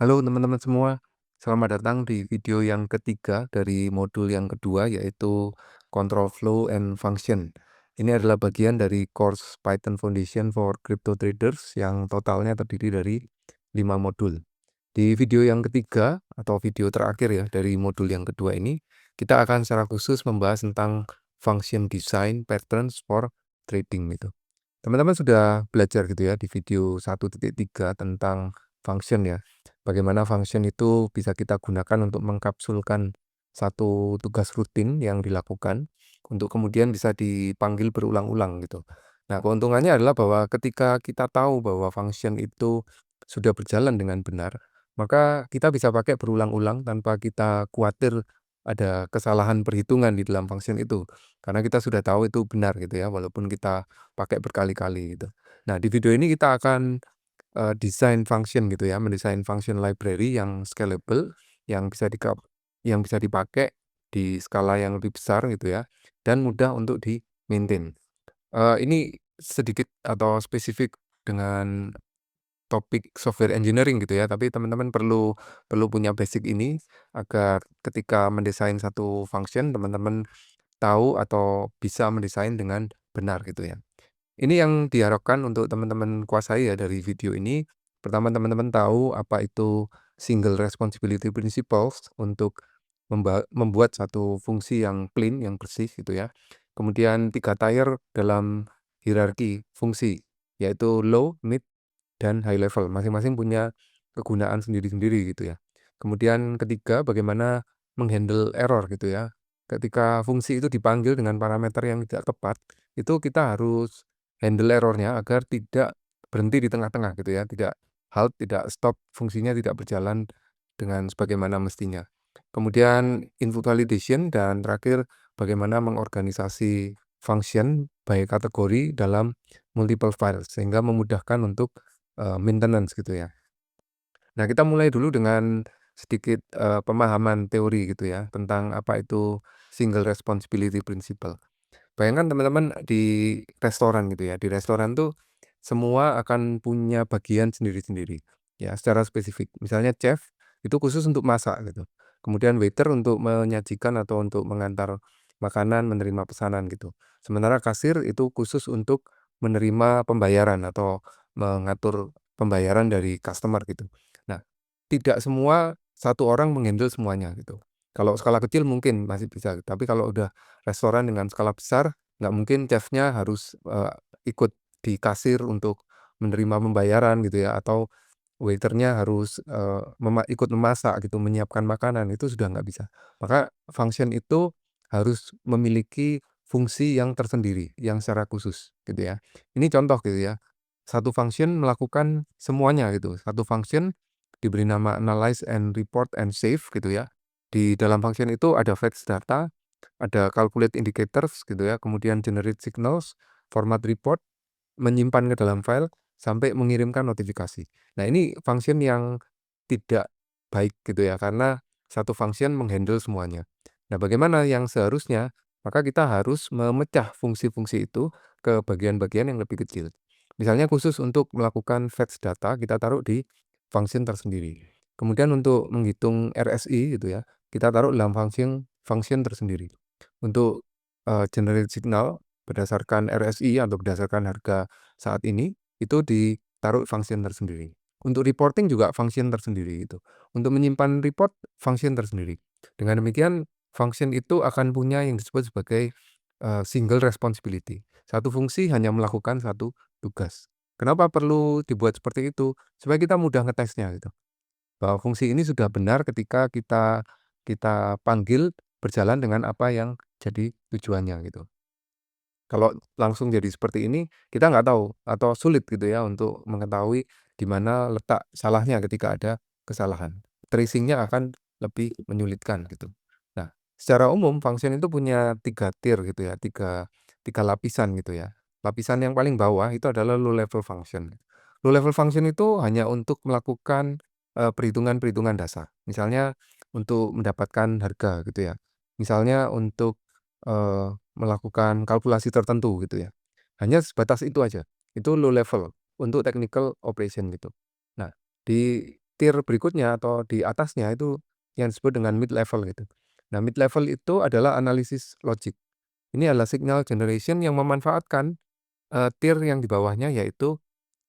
Halo teman-teman semua, selamat datang di video yang ketiga dari modul yang kedua yaitu Control Flow and Function. Ini adalah bagian dari course Python Foundation for Crypto Traders yang totalnya terdiri dari 5 modul. Di video yang ketiga atau video terakhir ya dari modul yang kedua ini, kita akan secara khusus membahas tentang function design patterns for trading gitu. Teman-teman sudah belajar gitu ya di video 1.3 tentang function ya. Bagaimana function itu bisa kita gunakan untuk mengkapsulkan satu tugas rutin yang dilakukan untuk kemudian bisa dipanggil berulang-ulang gitu. Nah, keuntungannya adalah bahwa ketika kita tahu bahwa function itu sudah berjalan dengan benar, maka kita bisa pakai berulang-ulang tanpa kita khawatir ada kesalahan perhitungan di dalam function itu. Karena kita sudah tahu itu benar gitu ya, walaupun kita pakai berkali-kali gitu. Nah, di video ini kita akan, desain function gitu ya, mendesain function library yang scalable, yang bisa yang bisa dipakai di skala yang lebih besar gitu ya, dan mudah untuk di-maintain. Ini sedikit atau spesifik dengan topik software engineering gitu ya, tapi teman-teman perlu perlu punya basic ini agar ketika mendesain satu function, teman-teman tahu atau bisa mendesain dengan benar gitu ya. Ini yang diharapkan untuk teman-teman kuasai ya dari video ini. Pertama teman-teman tahu apa itu single responsibility principles untuk membuat satu fungsi yang clean, yang bersih gitu ya. Kemudian 3 tier dalam hierarki fungsi, yaitu low, mid, dan high level. Masing-masing punya kegunaan sendiri-sendiri gitu ya. Kemudian ketiga, bagaimana menghandle error gitu ya. Ketika fungsi itu dipanggil dengan parameter yang tidak tepat, itu kita harus handle errornya agar tidak berhenti di tengah-tengah gitu ya, tidak halt, tidak stop, fungsinya tidak berjalan dengan sebagaimana mestinya. Kemudian input validation dan terakhir bagaimana mengorganisasi function by kategori dalam multiple files sehingga memudahkan untuk, maintenance gitu ya. Nah, kita mulai dulu dengan sedikit, pemahaman teori gitu ya, tentang apa itu single responsibility principle. Bayangkan teman-teman di restoran gitu ya, di restoran tuh semua akan punya bagian sendiri-sendiri, ya secara spesifik. Misalnya chef itu khusus untuk masak gitu, kemudian waiter untuk menyajikan atau untuk mengantar makanan, menerima pesanan gitu. Sementara kasir itu khusus untuk menerima pembayaran atau mengatur pembayaran dari customer gitu. Nah, tidak semua satu orang menghandle semuanya gitu. Kalau skala kecil mungkin masih bisa, tapi kalau udah restoran dengan skala besar, nggak mungkin chef-nya harus, ikut di kasir untuk menerima pembayaran gitu ya, atau waiter-nya harus, ikut memasak gitu, menyiapkan makanan, itu sudah nggak bisa. Maka function itu harus memiliki fungsi yang tersendiri, yang secara khusus gitu ya. Ini contoh gitu ya, satu function melakukan semuanya gitu, satu function diberi nama analyze and report and save gitu ya. Di dalam function itu ada fetch data, ada calculate indicators gitu ya, kemudian generate signals, format report, menyimpan ke dalam file, sampai mengirimkan notifikasi. Nah, ini function yang tidak baik gitu ya, karena satu function menghandle semuanya. Nah, bagaimana yang seharusnya? Maka kita harus memecah fungsi-fungsi itu ke bagian-bagian yang lebih kecil. Misalnya khusus untuk melakukan fetch data, kita taruh di function tersendiri. Kemudian untuk menghitung RSI gitu ya, kita taruh dalam function function tersendiri. Untuk, generate signal berdasarkan RSI atau berdasarkan harga saat ini, itu ditaruh function tersendiri. Untuk reporting juga function tersendiri gitu. Untuk menyimpan report, function tersendiri. Dengan demikian, function itu akan punya yang disebut sebagai, single responsibility. Satu fungsi hanya melakukan satu tugas. Kenapa perlu dibuat seperti itu? Supaya kita mudah ngetesnya gitu, bahwa fungsi ini sudah benar ketika kita kita panggil berjalan dengan apa yang jadi tujuannya gitu. Kalau langsung jadi seperti ini, kita nggak tahu atau sulit gitu ya untuk mengetahui di mana letak salahnya ketika ada kesalahan. Tracing-nya akan lebih menyulitkan gitu. Nah, secara umum function itu punya 3 tier gitu ya, tiga lapisan gitu ya. Lapisan yang paling bawah itu adalah low level function. Low level function itu hanya untuk melakukan, perhitungan-perhitungan dasar. Misalnya untuk mendapatkan harga gitu ya. Misalnya untuk, melakukan kalkulasi tertentu gitu ya. Hanya sebatas itu aja, itu low level untuk technical operation gitu. Nah, di tier berikutnya atau di atasnya itu yang disebut dengan mid level gitu. Nah, mid level itu adalah analisis logik. Ini adalah signal generation yang memanfaatkan, tier yang di bawahnya yaitu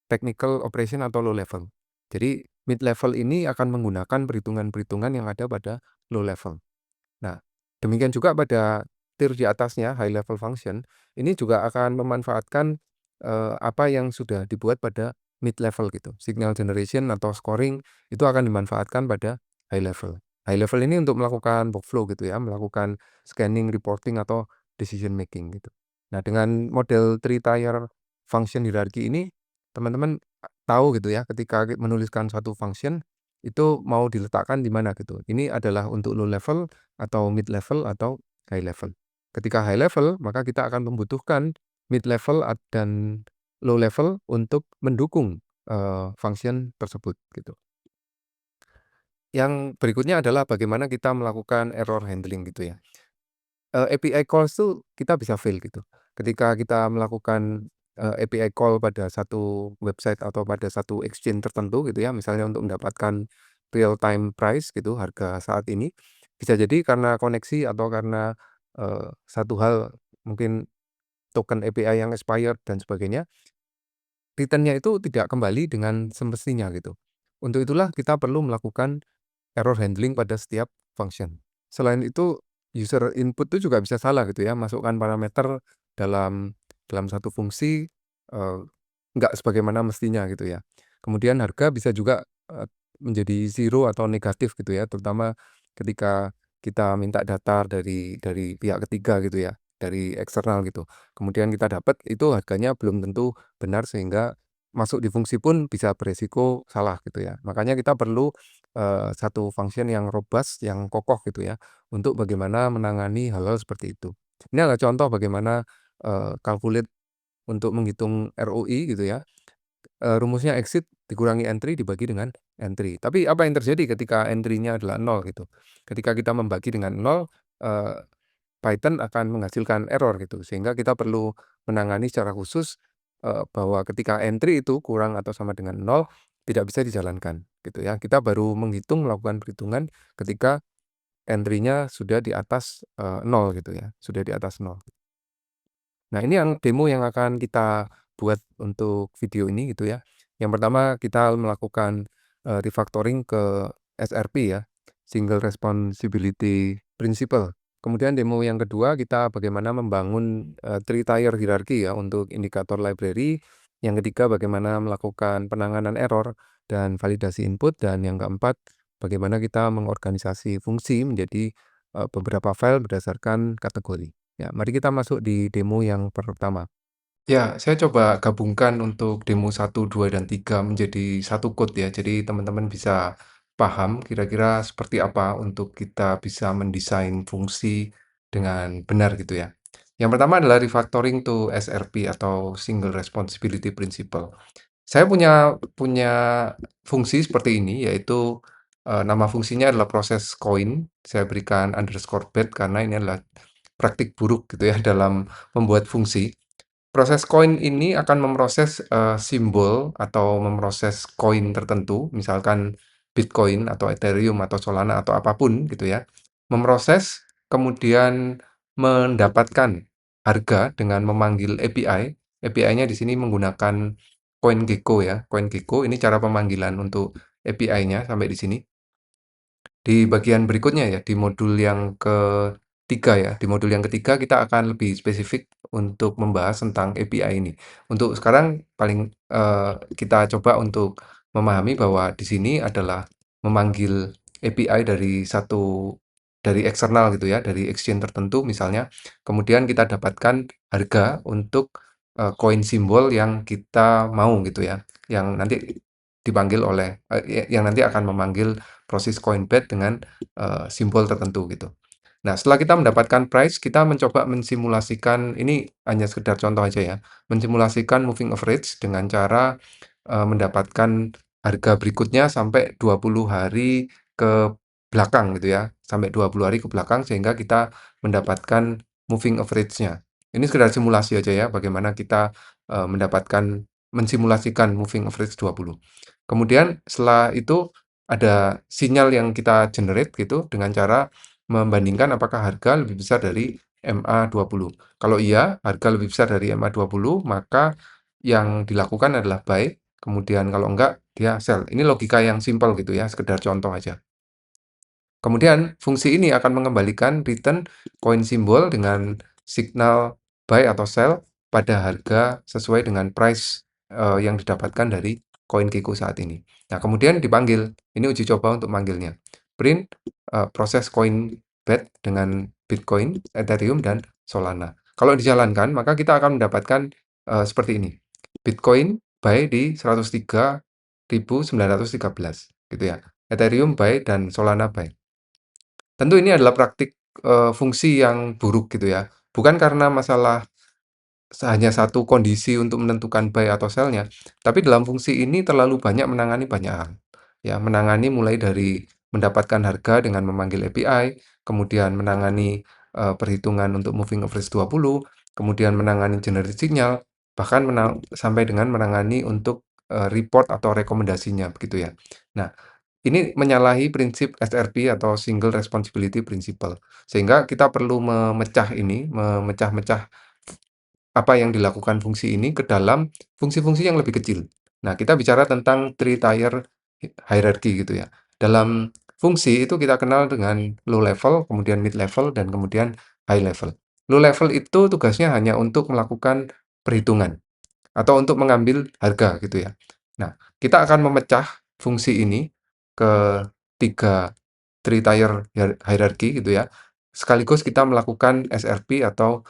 technical operation atau low level. Jadi mid level ini akan menggunakan perhitungan-perhitungan yang ada pada low level. Nah, demikian juga pada tier di atasnya, high level function, ini juga akan memanfaatkan, apa yang sudah dibuat pada mid level gitu. Signal generation atau scoring itu akan dimanfaatkan pada high level. High level ini untuk melakukan workflow gitu ya, melakukan scanning, reporting, atau decision making gitu. Nah, dengan model three tier function hierarchy ini, teman-teman tahu gitu ya, ketika menuliskan suatu function, itu mau diletakkan di mana gitu. Ini adalah untuk low level, atau mid level, atau high level. Ketika high level, maka kita akan membutuhkan mid level dan low level untuk mendukung, function tersebut gitu. Yang berikutnya adalah bagaimana kita melakukan error handling gitu ya. API calls tuh kita bisa fail gitu. Ketika kita melakukan, API call pada satu website atau pada satu exchange tertentu gitu ya, misalnya untuk mendapatkan real time price gitu, harga saat ini, bisa jadi karena koneksi atau karena, satu hal mungkin token API yang expired dan sebagainya, return-nya itu tidak kembali dengan semestinya gitu. Untuk itulah kita perlu melakukan error handling pada setiap function. Selain itu, user input itu juga bisa salah gitu ya, masukkan parameter dalam satu fungsi, eee, nggak sebagaimana mestinya gitu ya. Kemudian harga bisa juga, menjadi zero atau negatif gitu ya, terutama ketika kita minta data dari pihak ketiga gitu ya, dari eksternal gitu. Kemudian kita dapat itu harganya belum tentu benar sehingga masuk di fungsi pun bisa beresiko salah gitu ya. Makanya kita perlu satu function yang robust, yang kokoh gitu ya, untuk bagaimana menangani hal-hal seperti itu. Ini adalah contoh bagaimana, calculate untuk menghitung ROI gitu ya, rumusnya exit dikurangi entry dibagi dengan entry. Tapi apa yang terjadi ketika entry-nya adalah 0 gitu. Ketika kita membagi dengan 0, eee, Python akan menghasilkan error gitu, sehingga kita perlu menangani secara khusus, bahwa ketika entry itu kurang atau sama dengan 0, tidak bisa dijalankan gitu ya. Kita baru menghitung, melakukan perhitungan ketika entry-nya sudah di atas, 0 gitu ya, sudah di atas 0. Nah, ini yang demo yang akan kita buat untuk video ini gitu ya. Yang pertama kita melakukan, refactoring ke SRP ya, Single Responsibility Principle. Kemudian demo yang kedua kita bagaimana membangun, three tier hierarchy ya untuk indikator library. Yang ketiga bagaimana melakukan penanganan error dan validasi input. Dan yang keempat bagaimana kita mengorganisasi fungsi menjadi, beberapa file berdasarkan kategori. Ya, mari kita masuk di demo yang pertama. Ya, saya coba gabungkan untuk demo satu, 2, dan 3 menjadi satu code ya. Jadi teman-teman bisa paham kira-kira seperti apa untuk kita bisa mendesain fungsi dengan benar gitu ya. Yang pertama adalah refactoring to SRP atau Single Responsibility Principle. Saya punya fungsi seperti ini, yaitu, nama fungsinya adalah proses coin. Saya berikan underscore bad karena ini adalah praktik buruk gitu ya dalam membuat fungsi. Proses koin ini akan memproses, simbol atau memproses koin tertentu, misalkan Bitcoin atau Ethereum atau Solana atau apapun gitu ya. Memproses, kemudian mendapatkan harga dengan memanggil API. API-nya di sini menggunakan CoinGecko ya. CoinGecko ini cara pemanggilan untuk API-nya sampai di sini. Di bagian berikutnya ya, di modul yang ketiga ya, di modul yang ketiga kita akan lebih spesifik untuk membahas tentang API ini. Untuk sekarang paling, kita coba untuk memahami bahwa di sini adalah memanggil API dari eksternal gitu ya, dari exchange tertentu misalnya, kemudian kita dapatkan harga untuk, koin simbol yang kita mau gitu ya, yang nanti dipanggil oleh yang nanti akan memanggil proses Coinbase dengan, simbol tertentu gitu. Nah, setelah kita mendapatkan price, kita mencoba mensimulasikan ini hanya sekedar contoh aja ya, mensimulasikan moving average dengan cara, mendapatkan harga berikutnya sampai 20 hari ke belakang gitu ya, sampai 20 hari ke belakang sehingga kita mendapatkan moving average-nya. Ini sekedar simulasi aja ya, bagaimana kita, mensimulasikan moving average 20. Kemudian setelah itu ada sinyal yang kita generate gitu dengan cara membandingkan apakah harga lebih besar dari MA20. Kalau iya, harga lebih besar dari MA20, maka yang dilakukan adalah buy, kemudian kalau enggak, dia sell. Ini logika yang simpel gitu ya, sekedar contoh aja. Kemudian fungsi ini akan mengembalikan return koin simbol dengan signal buy atau sell pada harga sesuai dengan price yang didapatkan dari koin Kiko saat ini. Nah, kemudian dipanggil, ini uji coba untuk manggilnya. Print proses koin BET dengan Bitcoin, Ethereum, dan Solana. Kalau dijalankan, maka kita akan mendapatkan seperti ini. Bitcoin buy di 103.913 gitu ya. Ethereum buy dan Solana buy. Tentu ini adalah praktik, fungsi yang buruk gitu ya. Bukan karena masalah hanya satu kondisi untuk menentukan buy atau sell-nya, tapi dalam fungsi ini terlalu banyak menangani banyak hal. Ya, menangani mulai dari mendapatkan harga dengan memanggil API, kemudian menangani, perhitungan untuk moving average 20, kemudian menangani generate signal, bahkan sampai dengan menangani untuk, report atau rekomendasinya, begitu ya. Nah, ini menyalahi prinsip SRP atau Single Responsibility Principle. Sehingga kita perlu memecah-mecah apa yang dilakukan fungsi ini ke dalam fungsi-fungsi yang lebih kecil. Nah, kita bicara tentang three-tier hierarchy gitu ya. Dalam fungsi itu kita kenal dengan low level, kemudian mid level, dan kemudian high level. Low level itu tugasnya hanya untuk melakukan perhitungan atau untuk mengambil harga gitu ya. Nah, kita akan memecah fungsi ini ke 3 three-tier hierarchy gitu ya. Sekaligus kita melakukan SRP atau,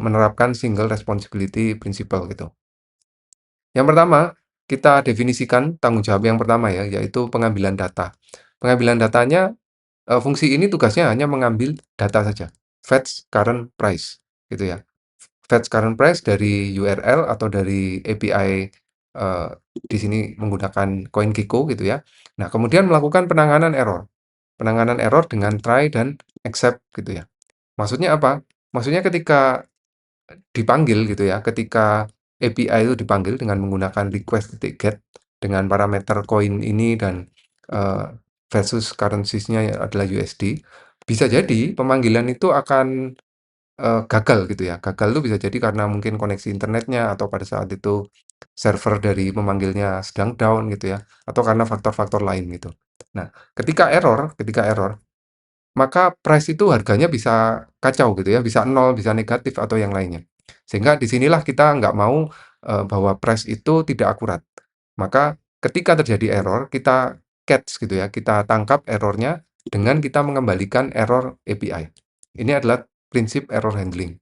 menerapkan Single Responsibility Principle gitu. Yang pertama, kita definisikan tanggung jawab yang pertama ya, yaitu pengambilan data. Pengambilan datanya, fungsi ini tugasnya hanya mengambil data saja, fetch current price gitu ya. Fetch current price dari URL atau dari API, di sini menggunakan CoinGecko gitu ya. Nah, kemudian melakukan penanganan error. Penanganan error dengan try dan accept gitu ya. Maksudnya apa? Maksudnya ketika dipanggil gitu ya, ketika API itu dipanggil dengan menggunakan request.get dengan parameter koin ini dan, versus currencies-nya adalah USD, bisa jadi pemanggilan itu akan gagal gitu ya. Gagal itu bisa jadi karena mungkin koneksi internetnya atau pada saat itu server dari pemanggilnya sedang down gitu ya, atau karena faktor-faktor lain gitu. Nah, ketika error, maka price itu harganya bisa kacau gitu ya, bisa nol, bisa negatif atau yang lainnya. Sehingga di sinilah kita nggak mau, bahwa price itu tidak akurat. Maka ketika terjadi error, kita catch gitu ya, kita tangkap errornya dengan kita mengembalikan error API. Ini adalah prinsip error handling,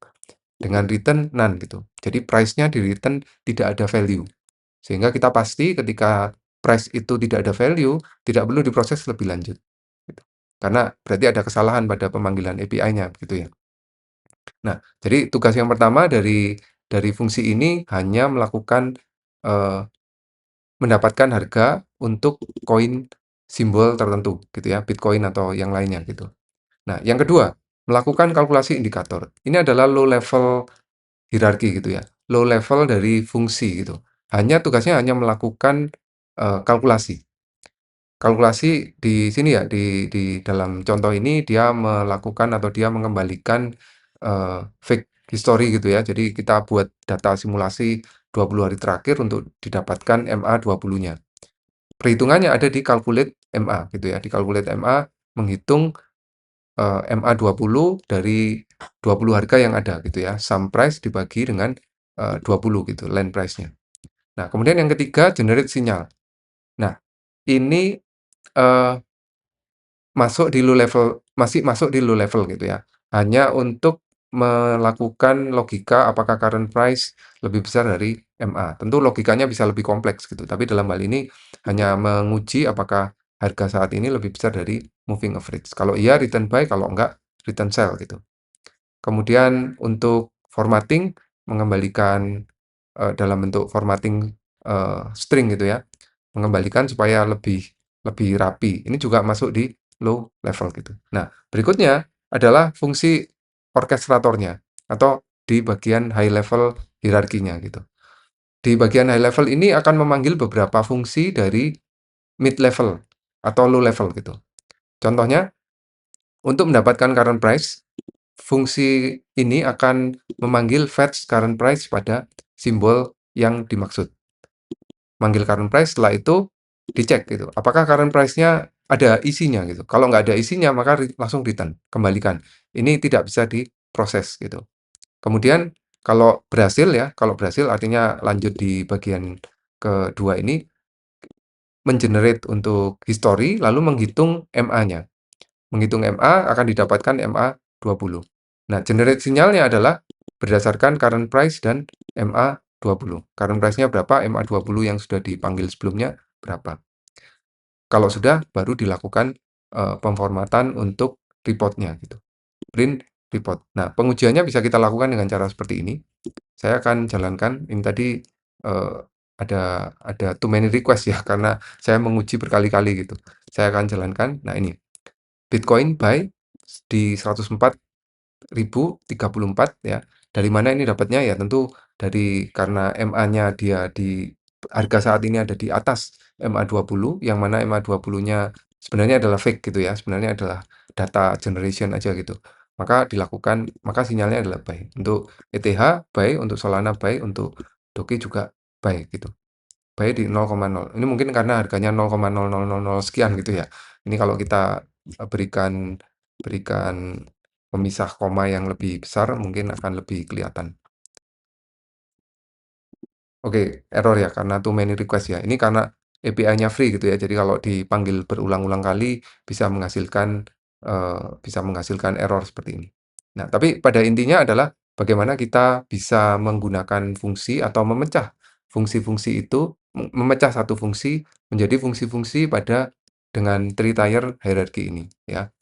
dengan return none gitu. Jadi price-nya di-return tidak ada value. Sehingga kita pasti ketika price itu tidak ada value, tidak perlu diproses lebih lanjut, gitu. Karena berarti ada kesalahan pada pemanggilan API-nya, gitu ya. Nah, jadi tugas yang pertama dari fungsi ini hanya melakukan, eee, mendapatkan harga untuk koin simbol tertentu, gitu ya, Bitcoin atau yang lainnya, gitu. Nah, yang kedua, melakukan kalkulasi indikator. Ini adalah low level hierarki gitu ya, low level dari fungsi gitu. Tugasnya hanya melakukan, kalkulasi. Kalkulasi di sini ya, di dalam contoh ini dia melakukan atau dia mengembalikan, fake history gitu ya. Jadi kita buat data simulasi 20 hari terakhir untuk didapatkan MA20-nya. Perhitungannya ada di calculate MA gitu ya, di calculate MA menghitung, MA20 dari 20 harga yang ada gitu ya, sum price dibagi dengan, 20 gitu, land price-nya. Nah, kemudian yang ketiga generate sinyal. Nah, ini, eee masih masuk di low level gitu ya. Hanya untuk melakukan logika apakah current price lebih besar dari MA. Tentu logikanya bisa lebih kompleks gitu, tapi dalam hal ini hanya menguji apakah harga saat ini lebih besar dari moving average. Kalau iya return buy, kalau enggak return sell gitu. Kemudian untuk formatting, mengembalikan, dalam bentuk formatting, string gitu ya, mengembalikan supaya lebih lebih rapi. Ini juga masuk di low level gitu. Nah, berikutnya adalah fungsi orkestratornya atau di bagian high level hierarkinya gitu. Di bagian high level ini akan memanggil beberapa fungsi dari mid level. atau low level gitu. Contohnya, untuk mendapatkan current price, fungsi ini akan memanggil fetch current price pada simbol yang dimaksud. Manggil current price, setelah itu dicek gitu, apakah current price-nya ada isinya gitu. Kalau nggak ada isinya, maka langsung return, kembalikan. Ini tidak bisa diproses gitu. Kemudian kalau berhasil ya, kalau berhasil artinya lanjut di bagian kedua ini, mengenerate untuk history, lalu menghitung MA-nya. Menghitung MA akan didapatkan MA 20. Nah, generate sinyalnya adalah berdasarkan current price dan MA 20. Current price-nya berapa, MA 20 yang sudah dipanggil sebelumnya berapa. Kalau sudah, baru dilakukan pemformatan untuk report-nya gitu. Print report. Nah, pengujiannya bisa kita lakukan dengan cara seperti ini. Saya akan jalankan, ini tadi ada too many request ya, karena saya menguji berkali-kali gitu. Saya akan jalankan. Nah, ini Bitcoin buy di 104.034 ya. Dari mana ini dapatnya? Ya tentu dari karena MA-nya dia di harga saat ini ada di atas MA 20, yang mana MA 20-nya sebenarnya adalah fake gitu ya. Sebenarnya adalah data generation aja gitu. Maka sinyalnya adalah buy. Untuk ETH buy, untuk Solana buy, untuk Doge juga buy gitu. Buy di 0,0. Ini mungkin karena harganya 0,0000 sekian gitu ya. Ini kalau kita berikan berikan pemisah koma yang lebih besar, mungkin akan lebih kelihatan. Oke, error ya karena too many request ya. Ini karena API-nya free gitu ya. Jadi kalau dipanggil berulang-ulang kali bisa menghasilkan error seperti ini. Nah, tapi pada intinya adalah bagaimana kita bisa menggunakan fungsi atau memecah fungsi-fungsi itu, memecah satu fungsi menjadi fungsi-fungsi pada dengan three-tier hierarchy ini ya.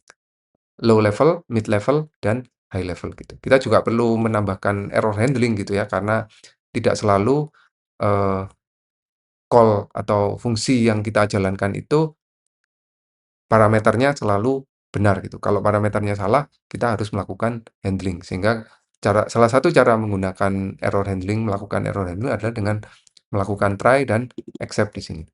Low level, mid level, dan high level gitu. Kita juga perlu menambahkan error handling gitu ya, karena tidak selalu eee, call atau fungsi yang kita jalankan itu parameternya selalu benar gitu. Kalau parameternya salah, kita harus melakukan handling. Sehingga salah satu cara menggunakan melakukan error handling adalah dengan melakukan try dan except di sini.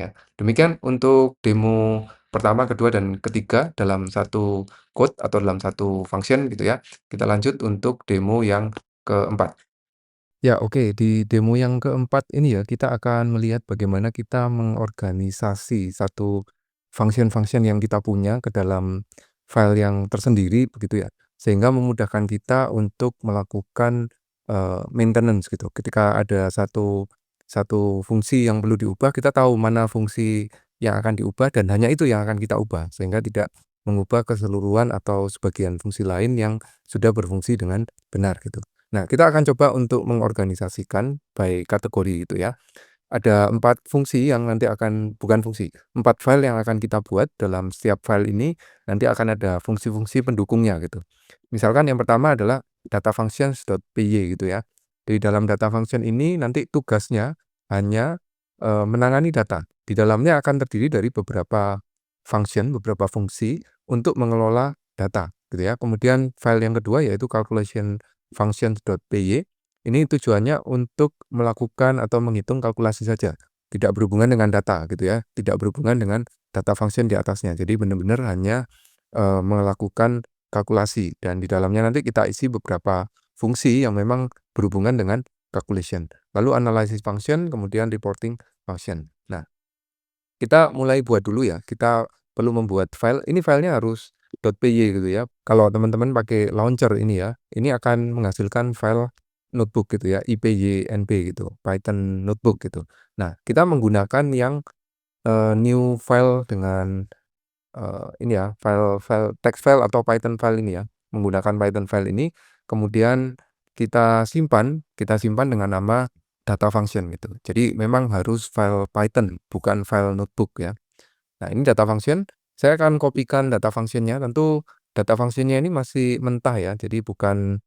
Ya, demikian untuk demo pertama, kedua, dan ketiga dalam satu code atau dalam satu function gitu ya. Kita lanjut untuk demo yang keempat. Ya, oke. Di demo yang keempat ini ya, kita akan melihat bagaimana kita mengorganisasi satu function-function yang kita punya ke dalam file yang tersendiri begitu ya. Sehingga memudahkan kita untuk melakukan maintenance gitu. Ketika ada satu satu fungsi yang perlu diubah, kita tahu mana fungsi yang akan diubah dan hanya itu yang akan kita ubah. Sehingga tidak mengubah keseluruhan atau sebagian fungsi lain yang sudah berfungsi dengan benar gitu. Nah, kita akan coba untuk mengorganisasikan by kategori itu ya. Ada 4 fungsi yang nanti bukan fungsi, 4 file yang akan kita buat. Dalam setiap file ini nanti akan ada fungsi-fungsi pendukungnya gitu. Misalkan yang pertama adalah data functions.py gitu ya. Di dalam data function ini nanti tugasnya hanya menangani data. Di dalamnya akan terdiri dari beberapa function, beberapa fungsi untuk mengelola data gitu ya. Kemudian file yang kedua yaitu calculation functions.py. Ini tujuannya untuk melakukan atau menghitung kalkulasi saja, tidak berhubungan dengan data gitu ya, tidak berhubungan dengan data function di atasnya. Jadi benar-benar hanya melakukan kalkulasi dan di dalamnya nanti kita isi beberapa fungsi yang memang berhubungan dengan calculation. Lalu analysis function, kemudian reporting function. Nah, kita mulai buat dulu ya. Kita perlu membuat file. Ini filenya harus .py gitu ya. Kalau teman-teman pakai launcher ini ya, ini akan menghasilkan file notebook gitu ya, IPYNB gitu, Python notebook gitu. Nah, kita menggunakan yang new file dengan ini ya, file text file atau Python file ini ya. Menggunakan Python file ini, kemudian kita simpan dengan nama data function gitu. Jadi memang harus file Python, bukan file notebook ya. Nah, ini data function, saya akan kopikan data function-nya. Tentu data function-nya ini masih mentah ya, jadi bukan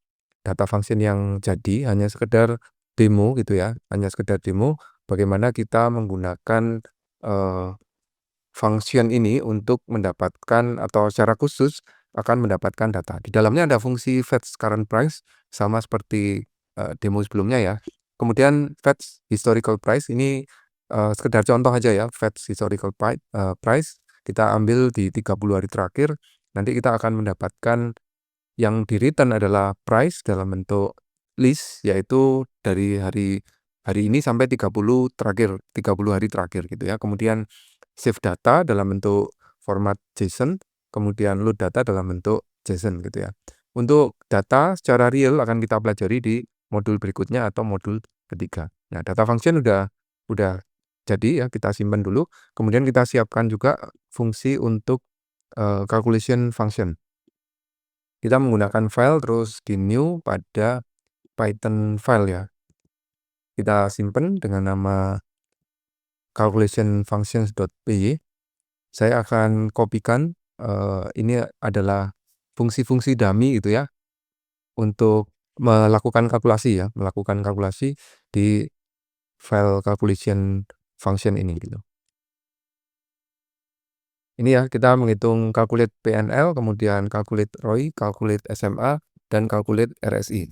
data function yang jadi, hanya sekedar demo gitu ya, hanya sekedar demo bagaimana kita menggunakan eee, function ini untuk mendapatkan atau secara khusus akan mendapatkan data. Di dalamnya ada fungsi fetch current price sama seperti demo sebelumnya ya. Kemudian fetch historical price ini sekedar contoh aja ya, fetch historical price kita ambil di 30 hari terakhir, nanti kita akan mendapatkan yang di-return adalah price dalam bentuk list, yaitu dari hari ini sampai 30 hari terakhir gitu ya. Kemudian save data dalam bentuk format JSON, kemudian load data dalam bentuk JSON gitu ya. Untuk data secara real akan kita pelajari di modul berikutnya atau modul ketiga. Nah, data function udah jadi ya, kita simpan dulu. Kemudian kita siapkan juga fungsi untuk calculation function. Kita menggunakan file terus di new pada Python file ya. Kita simpan dengan nama calculationfunctions.py. Saya akan kopikan, ini adalah fungsi-fungsi dummy gitu ya, untuk melakukan kalkulasi di file calculation function ini gitu. Ini ya, kita menghitung calculate PNL, kemudian calculate ROI, calculate SMA, dan calculate RSI.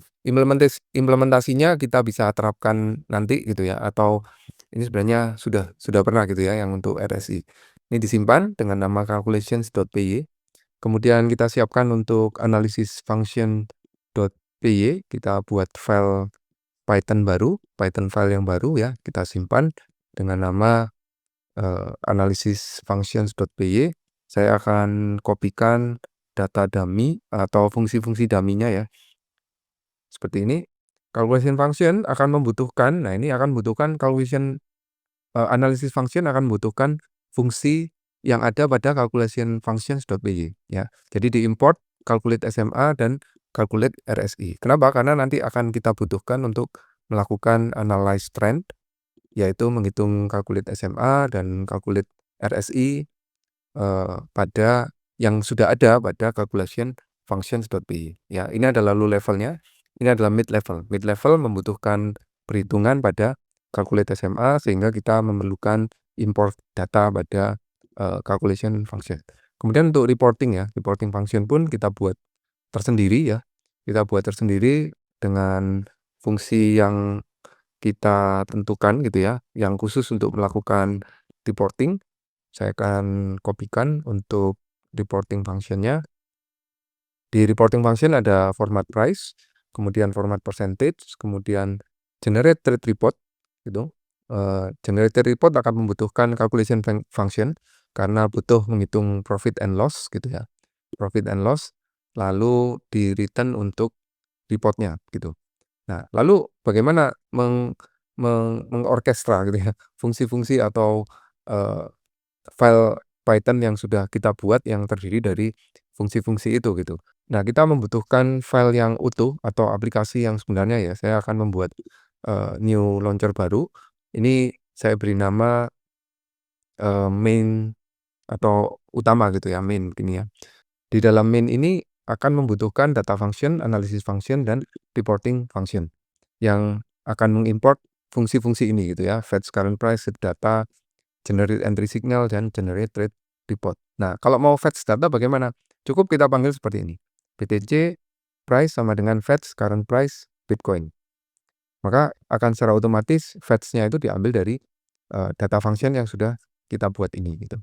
Implementasinya kita bisa terapkan nanti gitu ya, atau ini sebenarnya sudah pernah gitu ya yang untuk RSI. Ini disimpan dengan nama calculations.py. Kemudian kita siapkan untuk analysis function.py, kita buat file Python file yang baru ya, kita simpan dengan nama analysis functions.py. Saya akan kopikan data dummy atau fungsi-fungsi dummy-nya ya. Seperti ini. Calculation function akan membutuhkan, nah ini akan membutuhkan analysis function akan membutuhkan fungsi yang ada pada calculation functions.py ya. Jadi diimport calculate SMA dan calculate RSI. Kenapa? Karena nanti akan kita butuhkan untuk melakukan analyze trend, yaitu menghitung calculate SMA dan calculate RSI pada yang sudah ada pada calculation functions.py ya. Ini adalah low levelnya, ini adalah mid level. Mid level membutuhkan perhitungan pada calculate SMA sehingga kita memerlukan import data pada calculation function. Kemudian untuk reporting ya, reporting function pun kita buat tersendiri ya. Kita buat tersendiri dengan fungsi yang kita tentukan gitu ya, yang khusus untuk melakukan reporting. Saya akan kopikan untuk reporting function-nya. Di reporting function ada format price, kemudian format percentage, kemudian generate trade report gitu. Generated report akan membutuhkan calculation function karena butuh menghitung profit and loss gitu ya. Profit and loss, lalu di return untuk reportnya gitu. Nah, lalu bagaimana mengorkestra gitu ya, fungsi-fungsi atau file Python yang sudah kita buat yang terdiri dari fungsi-fungsi itu gitu. Nah, kita membutuhkan file yang utuh atau aplikasi yang sebenarnya ya, saya akan membuat new launcher baru. Ini saya beri nama main atau utama gitu ya, main gini ya. Di dalam main ini akan membutuhkan data function, analysis function, dan reporting function yang akan mengimport fungsi-fungsi ini gitu ya, fetch current price, set data, generate entry signal, dan generate trade report. Nah, kalau mau fetch data bagaimana? Cukup kita panggil seperti ini. BTC price sama dengan fetch current price Bitcoin. Maka akan secara otomatis fetch-nya itu diambil dari data function yang sudah kita buat ini gitu.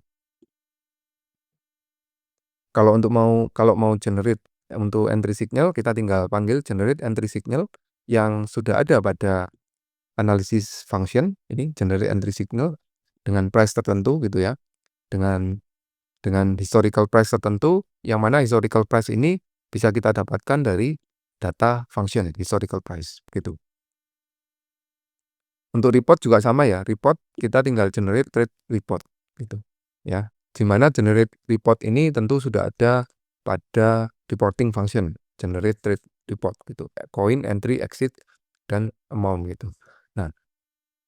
Kalau mau generate untuk entry signal, kita tinggal panggil generate entry signal yang sudah ada pada analysis function ini, generate entry signal dengan price tertentu gitu ya. Dengan historical price tertentu, yang mana historical price ini bisa kita dapatkan dari data function historical price gitu. Untuk report juga sama ya, report kita tinggal generate trade report gitu ya. Di mana generate report ini tentu sudah ada pada reporting function, generate trade report gitu. Coin, entry, exit, dan amount gitu. Nah,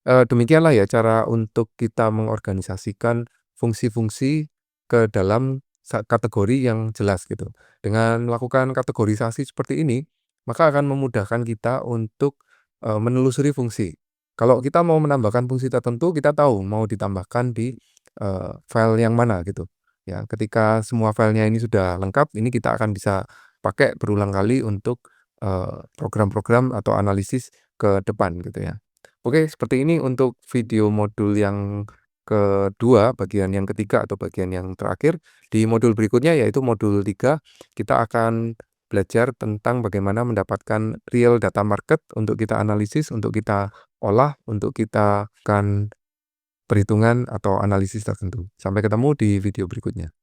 demikianlah ya cara untuk kita mengorganisasikan fungsi-fungsi ke dalam kategori yang jelas gitu. Dengan melakukan kategorisasi seperti ini, maka akan memudahkan kita untuk menelusuri fungsi. Kalau kita mau menambahkan fungsi tertentu, kita tahu mau ditambahkan di file yang mana gitu. Ya, ketika semua filenya ini sudah lengkap, ini kita akan bisa pakai berulang kali untuk program-program atau analisis ke depan gitu ya. Oke, seperti ini untuk video modul yang kedua, bagian yang ketiga atau bagian yang terakhir. Di modul berikutnya yaitu modul 3, kita akan belajar tentang bagaimana mendapatkan real data market untuk kita analisis, untuk kita olah, untuk kita kan perhitungan atau analisis tertentu. Sampai ketemu di video berikutnya.